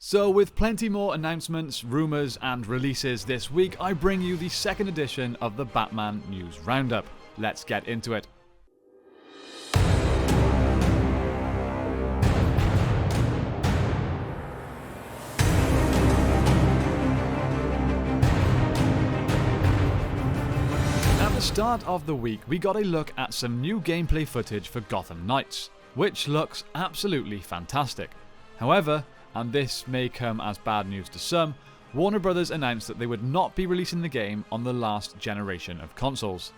So with plenty more announcements, rumours and releases this week, I bring you the second edition of the Batman News Roundup. Let's get into it. At the start of the week, we got a look at some new gameplay footage for Gotham Knights, which looks absolutely fantastic. However, and this may come as bad news to some, Warner Bros. Announced that they would not be releasing the game on the last generation of consoles.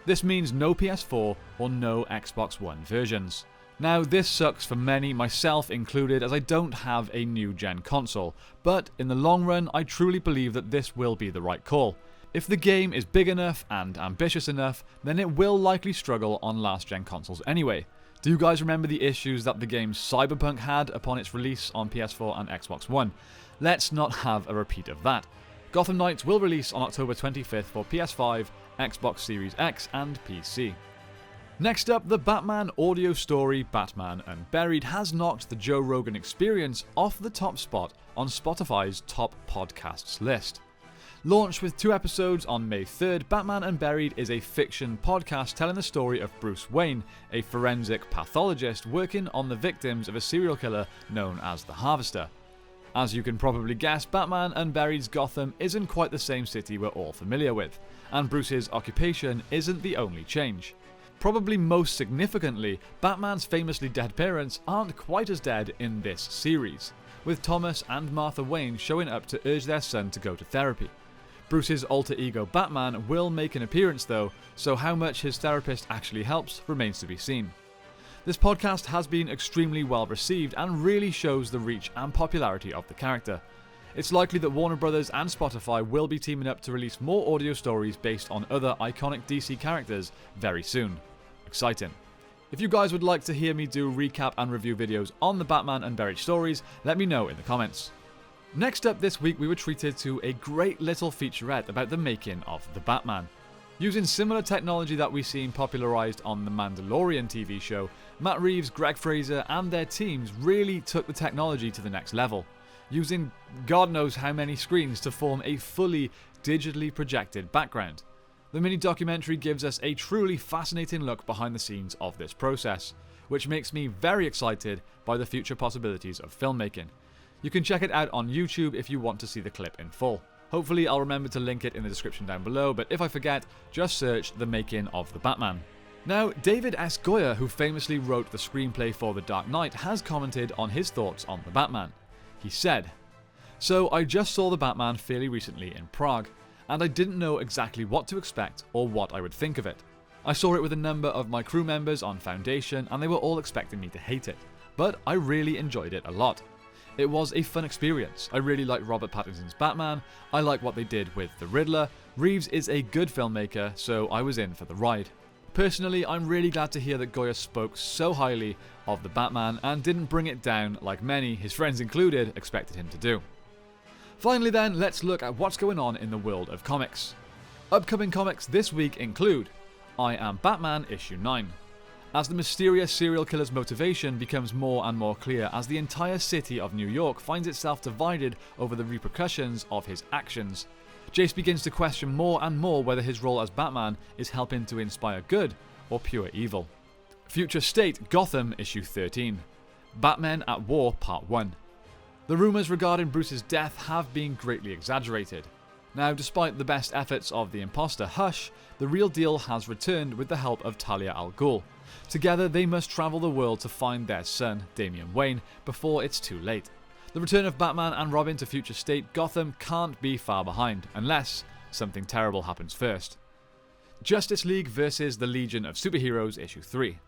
This means no PS4 or no Xbox One versions. Now this sucks for many, myself included, as I don't have a new gen console, but in the long run I truly believe that this will be the right call. If the game is big enough and ambitious enough, then it will likely struggle on last gen consoles anyway. Do you guys remember the issues that the game Cyberpunk had upon its release on PS4 and Xbox One? Let's not have a repeat of that. Gotham Knights will release on October 25th for PS5, Xbox Series X and PC. Next up, the Batman audio story Batman Unburied has knocked the Joe Rogan Experience off the top spot on Spotify's top podcasts list. Launched with 2 episodes on May 3rd, Batman Unburied is a fiction podcast telling the story of Bruce Wayne, a forensic pathologist working on the victims of a serial killer known as the Harvester. As you can probably guess, Batman Unburied's Gotham isn't quite the same city we're all familiar with, and Bruce's occupation isn't the only change. Probably most significantly, Batman's famously dead parents aren't quite as dead in this series, with Thomas and Martha Wayne showing up to urge their son to go to therapy. Bruce's alter ego Batman will make an appearance though, so how much his therapist actually helps remains to be seen. This podcast has been extremely well received and really shows the reach and popularity of the character. It's likely that Warner Bros. And Spotify will be teaming up to release more audio stories based on other iconic DC characters very soon. Exciting. If you guys would like to hear me do recap and review videos on the Batman Unburied stories, let me know in the comments. Next up this week, we were treated to a great little featurette about the making of the Batman. Using similar technology that we've seen popularised on the Mandalorian TV show, Matt Reeves, Greg Fraser and their teams really took the technology to the next level, using God knows how many screens to form a fully digitally projected background. The mini-documentary gives us a truly fascinating look behind the scenes of this process, which makes me very excited by the future possibilities of filmmaking. You can check it out on YouTube if you want to see the clip in full. Hopefully I'll remember to link it in the description down below, but if I forget, just search The Making of the Batman. Now, David S Goyer, who famously wrote the screenplay for The Dark Knight, has commented on his thoughts on the Batman. He said, "So I just saw the Batman fairly recently in Prague, and I didn't know exactly what to expect or what I would think of it. I saw it with a number of my crew members on Foundation and they were all expecting me to hate it, but I really enjoyed it a lot. It was a fun experience. I really like Robert Pattinson's Batman, I like what they did with the Riddler, Reeves is a good filmmaker, so I was in for the ride. Personally, I'm really glad to hear that Goyer spoke so highly of the Batman and didn't bring it down like many, his friends included, expected him to do." Finally then, let's look at what's going on in the world of comics. Upcoming comics this week include I Am Batman Issue 9. As the mysterious serial killer's motivation becomes more and more clear as the entire city of New York finds itself divided over the repercussions of his actions, Jace begins to question more and more whether his role as Batman is helping to inspire good or pure evil. Future State Gotham Issue 13. Batman at War Part 1. The rumours regarding Bruce's death have been greatly exaggerated. Now, despite the best efforts of the imposter Hush, the real deal has returned with the help of Talia al Ghul. Together, they must travel the world to find their son, Damian Wayne, before it's too late. The return of Batman and Robin to Future State Gotham can't be far behind, unless something terrible happens first. Justice League vs. the Legion of Superheroes Issue 3.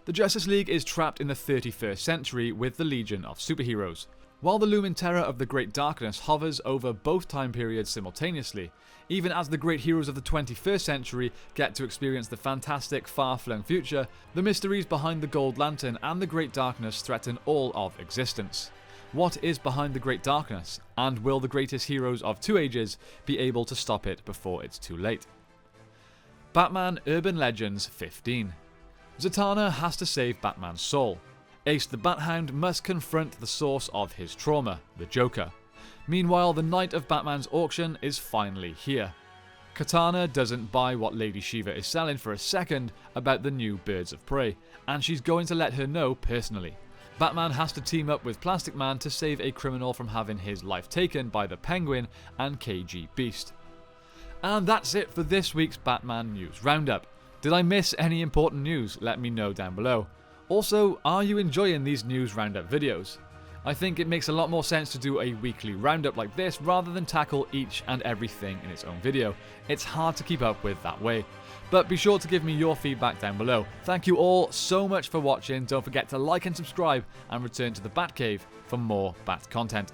The Justice League is trapped in the 31st century with the Legion of Superheroes. While the looming terror of the Great Darkness hovers over both time periods simultaneously, even as the great heroes of the 21st century get to experience the fantastic, far-flung future, the mysteries behind the Gold Lantern and the Great Darkness threaten all of existence. What is behind the Great Darkness, and will the greatest heroes of two ages be able to stop it before it's too late? Batman Urban Legends 15. Zatanna has to save Batman's soul. Ace the Bat-Hound must confront the source of his trauma, the Joker. Meanwhile, the night of Batman's auction is finally here. Katana doesn't buy what Lady Shiva is selling for a second about the new Birds of Prey, and she's going to let her know personally. Batman has to team up with Plastic Man to save a criminal from having his life taken by the Penguin and KG Beast. And that's it for this week's Batman News Roundup. Did I miss any important news? Let me know down below. Also, are you enjoying these News Roundup videos? I think it makes a lot more sense to do a weekly roundup like this rather than tackle each and everything in its own video. It's hard to keep up with that way. But be sure to give me your feedback down below. Thank you all so much for watching. Don't forget to like and subscribe and return to the Batcave for more Bat content.